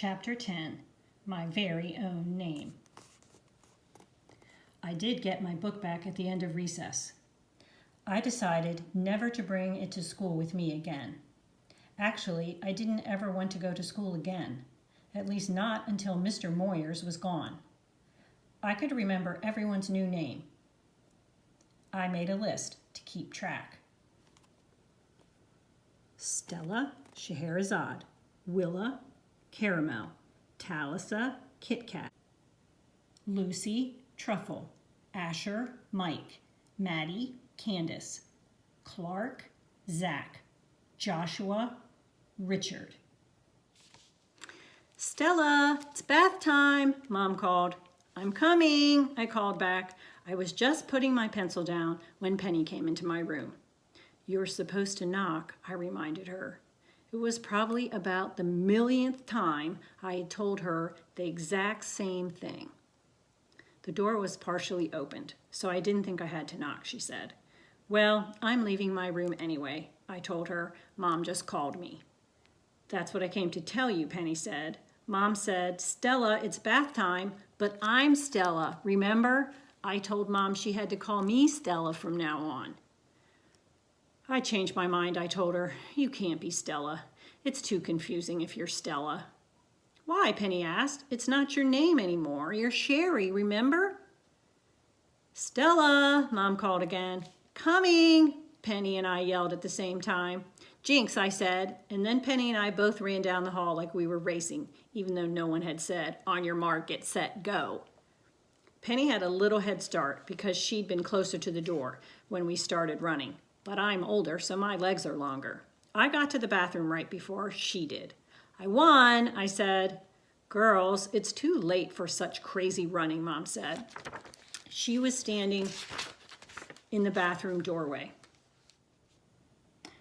Chapter 10, My Very Own Name. I did get my book back at the end of recess. I decided never to bring it to school with me again. Actually, I didn't ever want to go to school again, at least not until Mr. Moyers was gone. I could remember everyone's new name. I made a list to keep track. Stella, Scheherazade, Willa, Caramel, Talisa, Kit Kat, Lucy, Truffle, Asher, Mike, Maddie, Candace, Clark, Zach, Joshua, Richard. Stella, it's bath time, Mom called. I'm coming, I called back. I was just putting my pencil down when Penny came into my room. You're supposed to knock, I reminded her. It was probably about the millionth time I had told her the exact same thing. The door was partially opened, so I didn't think I had to knock, she said. Well, I'm leaving my room anyway, I told her. Mom just called me. That's what I came to tell you, Penny said. Mom said, Stella, it's bath time, but I'm Stella, remember? I told Mom she had to call me Stella from now on. I changed my mind, I told her. You can't be Stella. It's too confusing if you're Stella. Why, Penny asked. It's not your name anymore. You're Sherry, remember? Stella, Mom called again. Coming, Penny and I yelled at the same time. Jinx, I said, and then Penny and I both ran down the hall like we were racing, even though no one had said, on your mark, get set, go. Penny had a little head start because she'd been closer to the door when we started running. But I'm older, so my legs are longer. I got to the bathroom right before she did. I won, I said. Girls, it's too late for such crazy running, Mom said. She was standing in the bathroom doorway.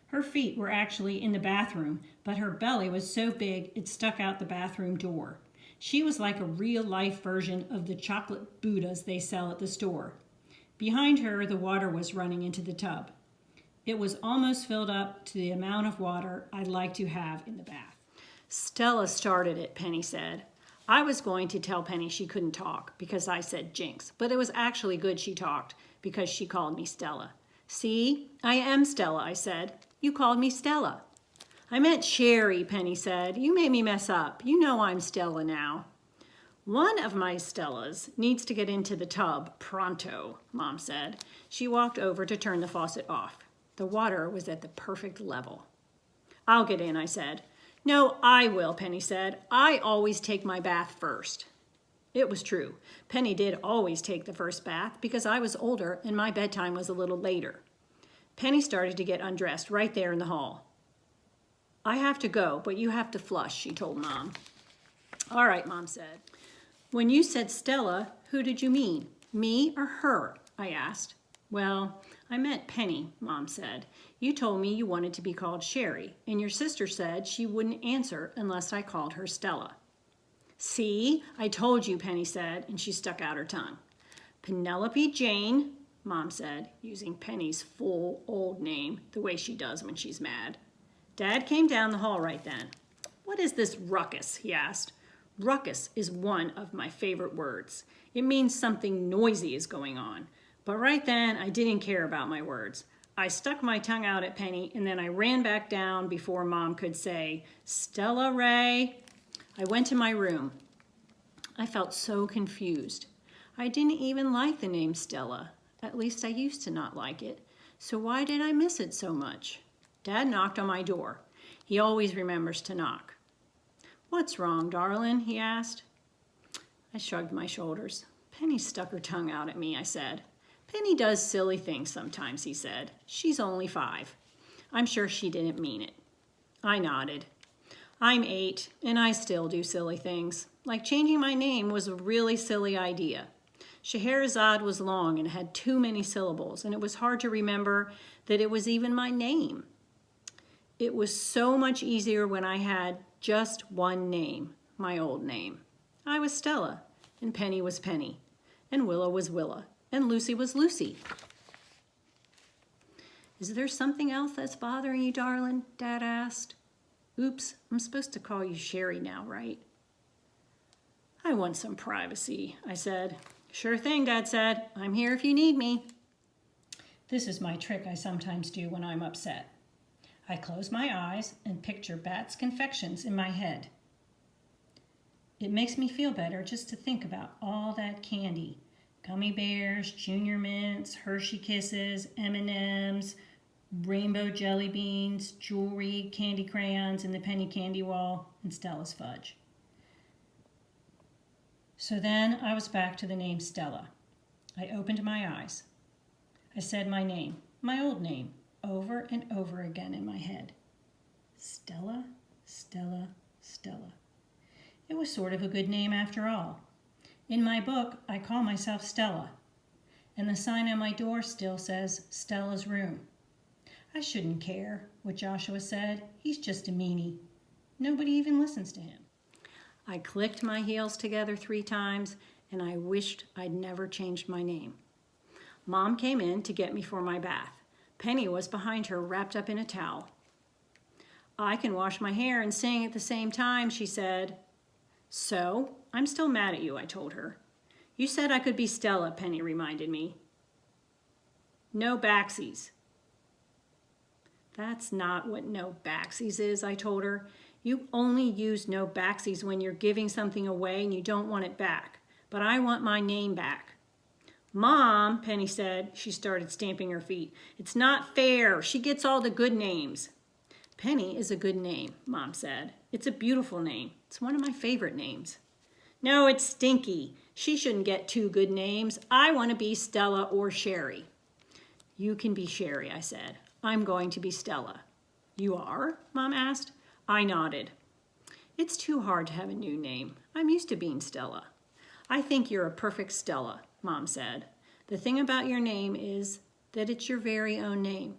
Her feet were actually in the bathroom, but her belly was so big it stuck out the bathroom door. She was like a real-life version of the chocolate Buddhas they sell at the store. Behind her, the water was running into the tub. It was almost filled up to the amount of water I'd like to have in the bath. Stella started it, Penny said. I was going to tell Penny she couldn't talk because I said Jinx, but it was actually good she talked because she called me Stella. See, I am Stella, I said. You called me Stella. I meant Sherry, Penny said. You made me mess up. You know I'm Stella now. One of my Stellas needs to get into the tub pronto, Mom said. She walked over to turn the faucet off. The water was at the perfect level. I'll get in, I said. No, I will, Penny said. I always take my bath first. It was true. Penny did always take the first bath because I was older and my bedtime was a little later. Penny started to get undressed right there in the hall. I have to go, but you have to flush, she told Mom. All right, Mom said. When you said Stella, who did you mean? Me or her? I asked. Well, I meant Penny, Mom said. You told me you wanted to be called Sherry, and your sister said she wouldn't answer unless I called her Stella. See, I told you, Penny said, and she stuck out her tongue. Penelope Jane, Mom said, using Penny's full old name, the way she does when she's mad. Dad came down the hall right then. What is this ruckus? He asked. Ruckus is one of my favorite words. It means something noisy is going on. But right then, I didn't care about my words. I stuck my tongue out at Penny, and then I ran back down before Mom could say, Stella Ray. I went to my room. I felt so confused. I didn't even like the name Stella. At least I used to not like it. So why did I miss it so much? Dad knocked on my door. He always remembers to knock. What's wrong, darling? He asked. I shrugged my shoulders. Penny stuck her tongue out at me, I said. Penny does silly things sometimes, he said. She's only 5. I'm sure she didn't mean it. I nodded. I'm 8, and I still do silly things. Like changing my name was a really silly idea. Scheherazade was long and had too many syllables, and it was hard to remember that it was even my name. It was so much easier when I had just one name, my old name. I was Stella, and Penny was Penny, and Willa was Willa, and Lucy was Lucy. Is there something else that's bothering you, darling? Dad asked. Oops, I'm supposed to call you Sherry now, right? I want some privacy, I said. Sure thing, Dad said. I'm here if you need me. This is my trick I sometimes do when I'm upset. I close my eyes and picture Batts Confections in my head. It makes me feel better just to think about all that candy. Gummy bears, Junior Mints, Hershey Kisses, M&Ms, rainbow jelly beans, jewelry, candy crayons in the penny candy wall, and Stella's fudge. So then I was back to the name Stella. I opened my eyes. I said my name, my old name, over and over again in my head. Stella, Stella, Stella. It was sort of a good name after all. In my book, I call myself Stella, and the sign on my door still says Stella's room. I shouldn't care what Joshua said. He's just a meanie. Nobody even listens to him. I clicked my heels together 3 times, and I wished I'd never changed my name. Mom came in to get me for my bath. Penny was behind her, wrapped up in a towel. I can wash my hair and sing at the same time, she said. So, I'm still mad at you, I told her. You said I could be Stella, Penny reminded me. No backsies. That's not what no backsies is, I told her. You only use no backsies when you're giving something away and you don't want it back. But I want my name back. Mom, Penny said. She started stamping her feet. It's not fair. She gets all the good names. Penny is a good name, Mom said. It's a beautiful name. It's one of my favorite names. No, it's Stinky. She shouldn't get 2 good names. I want to be Stella or Sherry. You can be Sherry, I said. I'm going to be Stella. You are? Mom asked. I nodded. It's too hard to have a new name. I'm used to being Stella. I think you're a perfect Stella, Mom said. The thing about your name is that it's your very own name.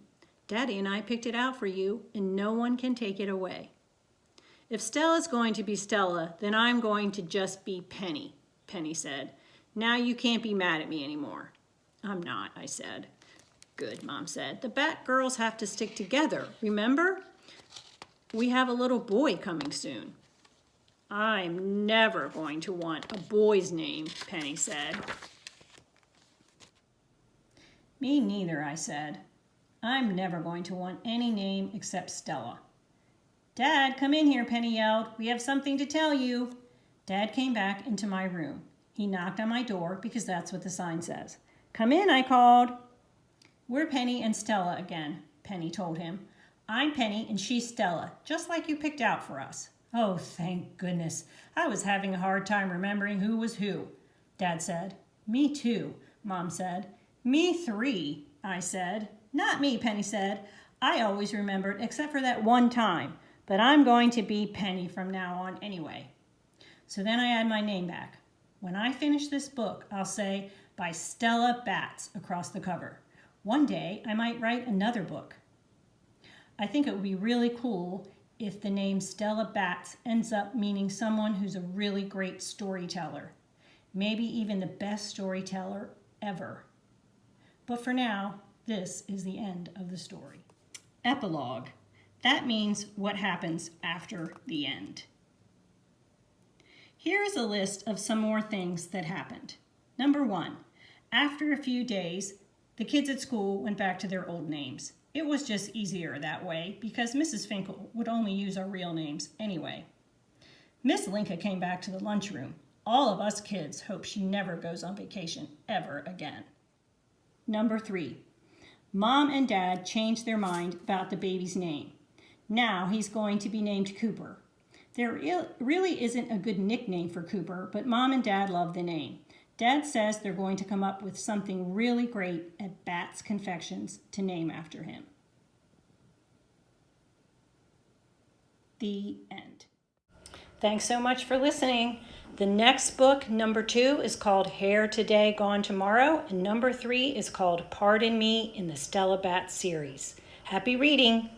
Daddy and I picked it out for you, and no one can take it away. If Stella's going to be Stella, then I'm going to just be Penny, Penny said. Now you can't be mad at me anymore. I'm not, I said. Good, Mom said. The Bat girls have to stick together, remember? We have a little boy coming soon. I'm never going to want a boy's name, Penny said. Me neither, I said. I'm never going to want any name except Stella. Dad, come in here, Penny yelled. We have something to tell you. Dad came back into my room. He knocked on my door because that's what the sign says. Come in, I called. We're Penny and Stella again, Penny told him. I'm Penny and she's Stella, just like you picked out for us. Oh, thank goodness. I was having a hard time remembering who was who, Dad said. Me too, Mom said. Me 3, I said. Not me, Penny said. I always remembered except for that one time, but I'm going to be Penny from now on anyway. So then I add my name back. When I finish this book, I'll say, by Stella Batts across the cover. One day, I might write another book. I think it would be really cool if the name Stella Batts ends up meaning someone who's a really great storyteller. Maybe even the best storyteller ever. But for now, this is the end of the story. Epilogue. That means what happens after the end. Here is a list of some more things that happened. Number 1, after a few days, the kids at school went back to their old names. It was just easier that way because Mrs. Finkel would only use our real names anyway. Miss Linka came back to the lunchroom. All of us kids hope she never goes on vacation ever again. Number 3, Mom and Dad changed their mind about the baby's name. Now he's going to be named Cooper. There really isn't a good nickname for Cooper, but Mom and Dad love the name. Dad says they're going to come up with something really great at Batts Confections to name after him. The end. Thanks so much for listening. The next book, number 2, is called Hair Today, Gone Tomorrow, and number 3 is called Pardon Me in the Stella Batts series. Happy reading!